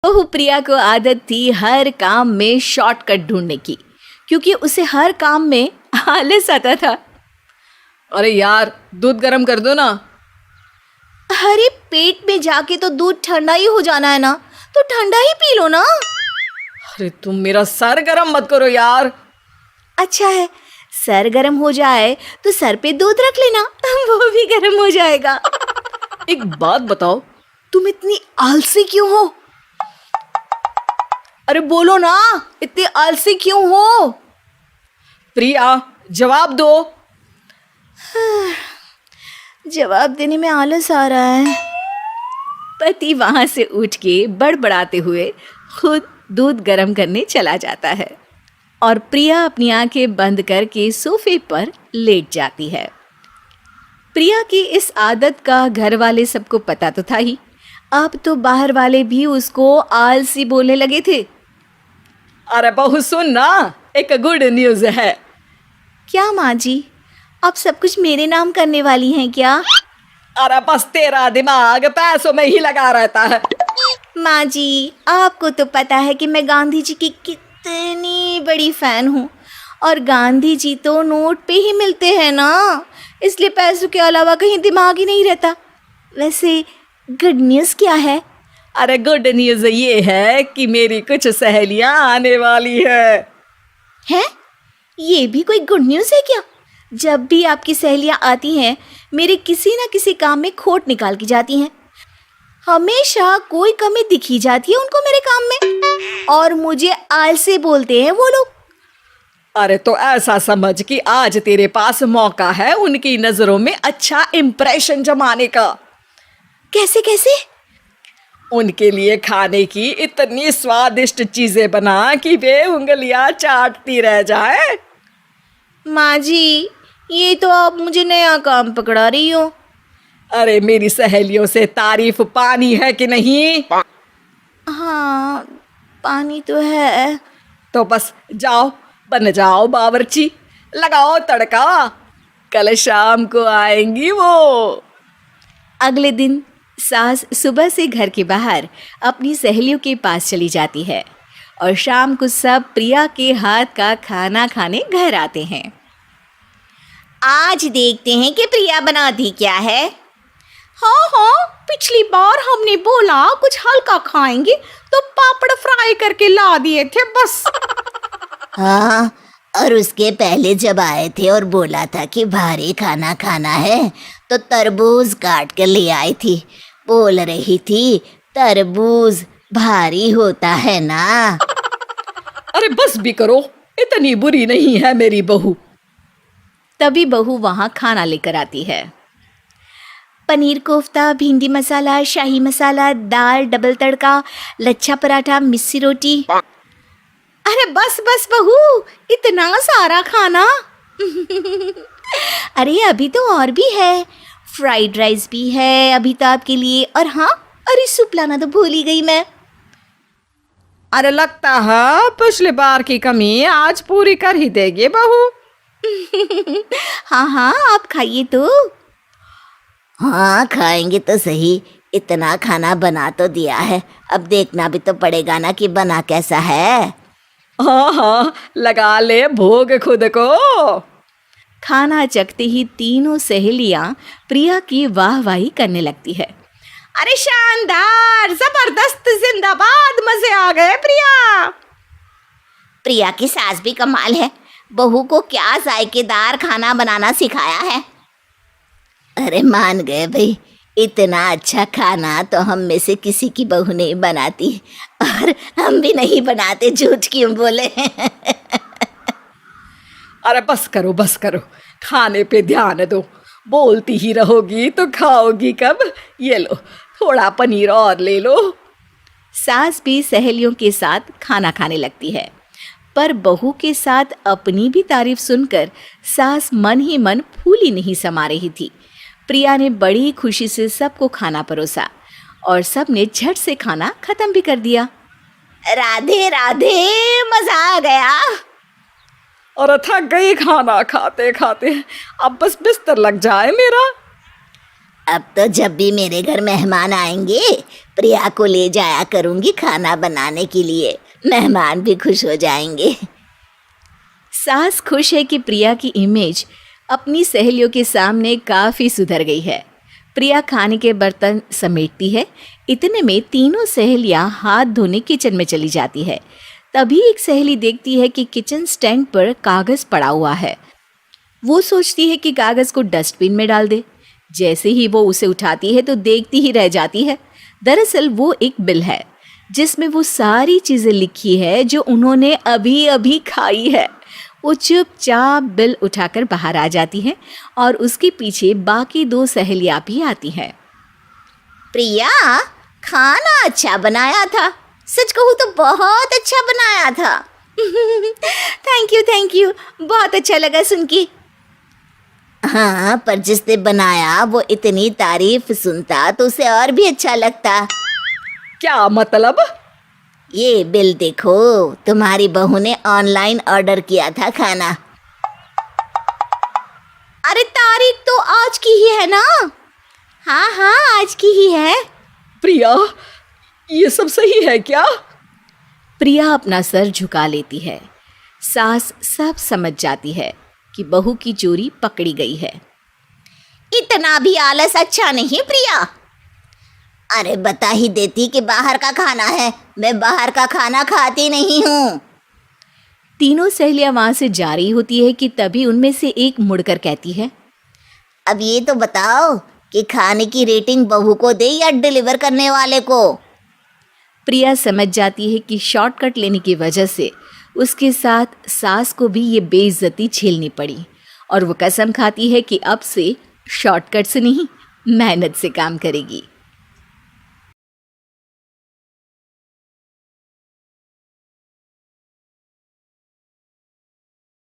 बहू प्रिया को आदत थी हर काम में शॉर्टकट ढूंढने की, क्योंकि उसे हर काम में आलस आता था। अरे यार, दूध गर्म कर दो ना। अरे पेट में जाके तो दूध ठंडा ही हो जाना है ना, तो ठंडा ही पी लो ना। अरे तुम मेरा सर गर्म मत करो यार। अच्छा है, सर गर्म हो जाए तो सर पे दूध रख लेना, वो भी गर्म हो जाएगा। एक बात बताओ, तुम इतनी आलसी क्यों हो? अरे बोलो ना, इतनी आलसी क्यों हो? प्रिया, जवाब दो। जवाब देने में आलस आ रहा है। पति वहां से उठ के बड़बड़ाते हुए खुद दूध गर्म करने चला जाता है और प्रिया अपनी आंखें बंद करके सोफे पर लेट जाती है। प्रिया की इस आदत का घर वाले सबको पता तो था ही, अब तो बाहर वाले भी उसको आलसी बोलने लगे थे। अरे बहू सुन ना, एक गुड न्यूज़ है। क्या माँ जी, आप सब कुछ मेरे नाम करने वाली हैं क्या? अरे बस तेरा दिमाग पैसों में ही लगा रहता है। माँ जी, आपको तो पता है कि मैं गांधी जी की कितनी बड़ी फैन हूँ, और गांधी जी तो नोट पे ही मिलते हैं ना, इसलिए पैसों के अलावा कहीं दिमाग ही नहीं रहता। वैसे गुड न्यूज़ क्या है? अरे गुड न्यूज़ ये है कि मेरी कुछ सहेलियां आने वाली है। हैं? ये भी कोई गुड न्यूज़ है क्या? जब भी आपकी सहेलियां आती हैं, मेरे किसी न किसी काम में खोट निकाल की जाती हैं। हमेशा कोई कमी दिखी जाती है उनको मेरे काम में, और मुझे आलसी बोलते हैं वो लोग। अरे तो ऐसा समझ कि आज तेरे पास मौका है उनकी नजरों में अच्छा इम्प्रेशन जमाने का। कैसे कैसे? उनके लिए खाने की इतनी स्वादिष्ट चीजें बना कि वे उंगलियां चाटती रह जाए। माँ जी, ये तो आप मुझे नया काम पकड़ा रही हो। अरे मेरी सहेलियों से तारीफ पानी है कि नहीं? हाँ, पानी तो है। तो बस जाओ, बन जाओ बावर्ची, लगाओ तड़का, कल शाम को आएंगी वो। अगले दिन सास सुबह से घर के बाहर अपनी सहेलियों के पास चली जाती है, और शाम को सब प्रिया के हाथ का खाना खाने घर आते हैं। आज देखते हैं कि प्रिया बनाती क्या है। हाँ, पिछली बार हमने बोला कुछ हल्का खाएंगे तो पापड़ फ्राई करके ला दिए थे बस। हाँ, और उसके पहले जब आए थे और बोला था कि भारी खाना खाना है, तो तरबूज काट कर ले आई थी। बोल रही थी तरबूज भारी होता है ना। अरे बस भी करो, इतनी बुरी नहीं है मेरी बहू। तभी बहू वहाँ खाना लेकर आती है। पनीर कोफ्ता, भिंडी मसाला, शाही मसाला, दाल, डबल तड़का, लच्छा पराठा, मिस्सी रोटी। अरे बस बस बहू, इतना सारा खाना। अरे अभी तो और भी है, फ्राइड राइस भी है अभी तो आपके लिए, और हाँ, अरे सूप लाना तो भूल ही गई मैं। अरे लगता है पिछली बार की कमी आज पूरी कर ही देगी बहू। हाँ, आप खाइए तो। हाँ, खाएंगे तो सही, इतना खाना बना तो दिया है, अब देखना भी तो पड़ेगा ना कि बना कैसा है। हाँ, लगा ले भोग खुद को। खाना चखते ही तीनों सहेलियां प्रिया की वाहवाही करने लगती है। अरे शानदार, जबरदस्त, जिंदाबाद, मजे आ गए प्रिया। प्रिया की सास भी कमाल है, बहू को क्या जायकेदार खाना बनाना सिखाया है। अरे मान गए भाई, इतना अच्छा खाना तो हम में से किसी की बहू नहीं बनाती, और हम भी नहीं बनाते, झूठ क्यों बोले। अरे बस करो, खाने पे ध्यान दो, बोलती ही रहोगी तो खाओगी कब। ये लो, थोड़ा पनीर और ले लो। सास भी सहेलियों के साथ खाना खाने लगती है, पर बहू के साथ अपनी भी तारीफ सुनकर सास मन ही मन फूली नहीं समा रही थी। प्रिया ने बड़ी खुशी से सबको खाना परोसा, और सब ने झट से खाना खत्म भी कर दिया। राधे राधे, मजा आ गया। और थक गई खाना खाते खाते, अब बस बिस्तर लग जाए मेरा। अब तो जब भी मेरे घर मेहमान आएंगे प्रिया को ले जाया करूंगी खाना बनाने के लिए, मेहमान भी खुश हो जाएंगे। सास खुश है कि प्रिया की इमेज अपनी सहेलियों के सामने काफ़ी सुधर गई है। प्रिया खाने के बर्तन समेटती है। इतने में तीनों सहेलियां हाथ धोने किचन में चली जाती है। तभी एक सहेली देखती है कि किचन स्टैंड पर कागज़ पड़ा हुआ है। वो सोचती है कि कागज़ को डस्टबिन में डाल दे। जैसे ही वो उसे उठाती है तो देखती ही रह जाती है। दरअसल वो एक बिल है जिसमें वो सारी चीज़ें लिखी है जो उन्होंने अभी अभी खाई है। वो चुपचाप बिल उठाकर बाहर आ जाती है और उसके पीछे बाकी दो सहेलियां भी आती हैं। प्रिया, खाना अच्छा बनाया था, सच कहूँ तो बहुत अच्छा बनाया था। थैंक यू, बहुत अच्छा लगा सुन के। हाँ, पर जिसने बनाया वो इतनी तारीफ सुनता तो उसे और भी अच्छा लगता। क्या मतलब? ये बिल देखो, तुम्हारी बहू ने ऑनलाइन ऑर्डर किया था खाना। अरे तारीख तो आज की ही है ना? हाँ, आज की ही है। प्रिया, ये सब सही है क्या? प्रिया अपना सर झुका लेती है। सास सब समझ जाती है कि बहू की चोरी पकड़ी गई है। इतना भी आलस अच्छा नहीं प्रिया। अरे बता ही देती कि बाहर का खाना है, मैं बाहर का खाना खाती नहीं हूँ। तीनों सहेलियां वहां से जा रही होती है कि तभी उनमें से एक मुड़कर कहती है, अब ये तो बताओ कि खाने की रेटिंग बहू को दे या डिलीवर करने वाले को। प्रिया समझ जाती है कि शॉर्टकट लेने की वजह से उसके साथ सास को भी ये बेइज्जती झेलनी पड़ी और वो कसम खाती है कि अब से शॉर्टकट से नहीं, मेहनत से काम करेगी।